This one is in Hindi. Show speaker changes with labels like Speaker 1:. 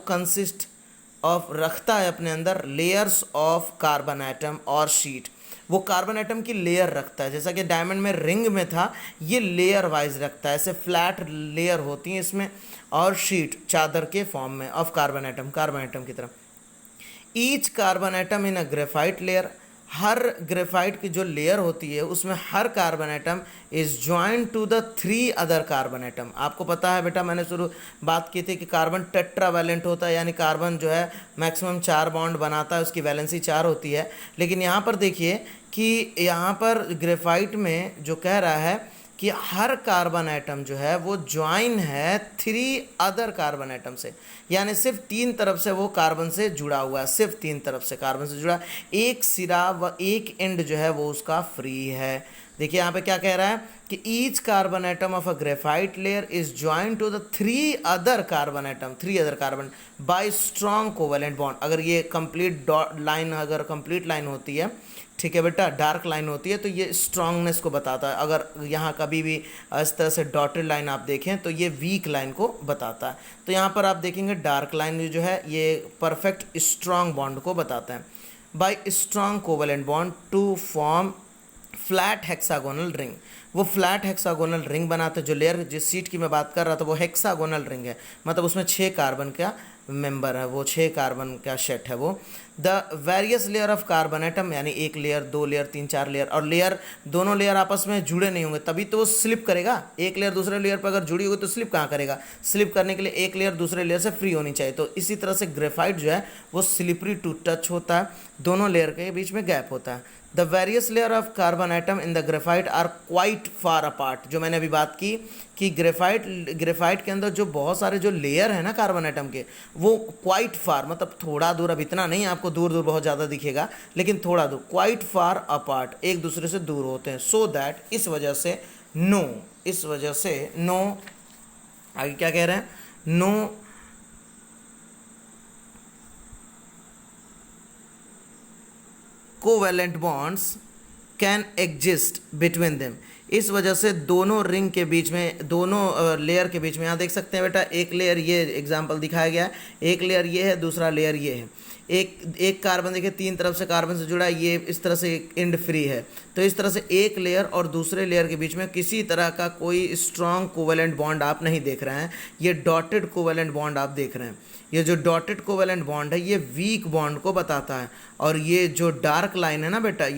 Speaker 1: कंसिस्ट ऑफ रखता है अपने अंदर लेयर्स ऑफ कार्बन एटम और शीट। वो कार्बन एटम की लेयर रखता है, जैसा कि डायमंड में रिंग में था, ये लेयर वाइज रखता है, ऐसे फ्लैट लेयर होती हैं इसमें, और शीट चादर के फॉर्म में ऑफ कार्बन एटम की तरह। Each carbon atom in a graphite layer, हर ग्रेफाइट की जो लेयर होती है उसमें हर carbon atom is joint to the 3 other carbon atom. आपको पता है बेटा, मैंने शुरू बात की थी कि कार्बन टेट्रावैलेंट होता है, यानी कार्बन जो है मैक्सिमम 4 बॉन्ड बनाता है, उसकी वैलेंसी 4 होती है। लेकिन यहाँ पर देखिए कि यहाँ पर ग्रेफाइट में जो कह रहा है कि हर कार्बन एटम जो है वो ज्वाइन है 3 अदर कार्बन एटम से, यानी सिर्फ 3 तरफ से वो कार्बन से जुड़ा हुआ है, सिर्फ 3 तरफ से कार्बन से जुड़ा, एक सिरा व एक एंड जो है वो उसका फ्री है। देखिए यहाँ पे क्या कह रहा है कि each carbon atom of a graphite layer is join to the 3 other carbon by strong covalent bond. अगर ये कंप्लीट लाइन, अगर कंप्लीट लाइन होती है, ठीक है बेटा, डार्क लाइन होती है, तो ये स्ट्रांगनेस को बताता है। अगर यहाँ कभी भी इस तरह से डॉटेड लाइन आप देखें तो ये वीक लाइन को बताता है। तो यहाँ पर आप देखेंगे डार्क लाइन जो है ये परफेक्ट स्ट्रांग बॉन्ड को बताता है। By strong covalent bond to form flat hexagonal ring, वो फ्लैट हेक्सागोनल रिंग बनाते हैं। जो लेयर, जिस सीट की मैं बात कर रहा था, वो हेक्सागोनल रिंग है, मतलब उसमें 6 कार्बन का मेंबर है, वो 6 कार्बन का सेट है वो। The various layer of carbon atom, यानी 1 लेयर, 2 लेयर, 3, 4 लेयर, और लेयर, दोनों लेयर आपस में जुड़े नहीं होंगे तभी तो वो स्लिप करेगा। एक लेयर दूसरे लेयर पर अगर जुड़ी होगी तो स्लिप कहाँ करेगा? स्लिप करने के लिए एक लेयर दूसरे लेयर से फ्री होनी चाहिए। तो इसी तरह से ग्रेफाइट जो है वो स्लिपरी टू टच होता है, दोनों लेयर के बीच में गैप होता है। The various layer of carbon item in the graphite are quite far apart, जो मैंने अभी बात की कि ग्रेफाइट के अंदर जो बहुत सारे जो लेयर है ना कार्बन आइटम के, वो क्वाइट फार, मतलब थोड़ा दूर, अब इतना नहीं आपको दूर दूर बहुत ज़्यादा दिखेगा, लेकिन थोड़ा दूर, क्वाइट फार अपार्ट, एक दूसरे से दूर होते हैं। सो दैट, इस वजह से नो, आगे क्या कह रहे हैं, no covalent bonds can exist between them. इस वजह से दोनों रिंग के बीच में, दोनों लेयर के बीच में, यहाँ देख सकते हैं बेटा, एक लेयर ये एग्जांपल दिखाया गया है, एक लेयर ये है, दूसरा लेयर ये है। एक कार्बन देखिए 3 तरफ से कार्बन से जुड़ा है, ये इस तरह से एंड फ्री है। तो इस तरह से एक लेयर और दूसरे लेयर के बीच में किसी तरह का कोई स्ट्रॉन्ग कोवेलेंट बॉन्ड आप नहीं देख रहे हैं, ये डॉटेड कोवेलेंट बॉन्ड आप देख रहे हैं। ये जो डॉटेड कोवेलेंट बॉन्ड है ये वीक बॉन्ड को बताता है, और ये जो डार्क लाइन है ना बेटा,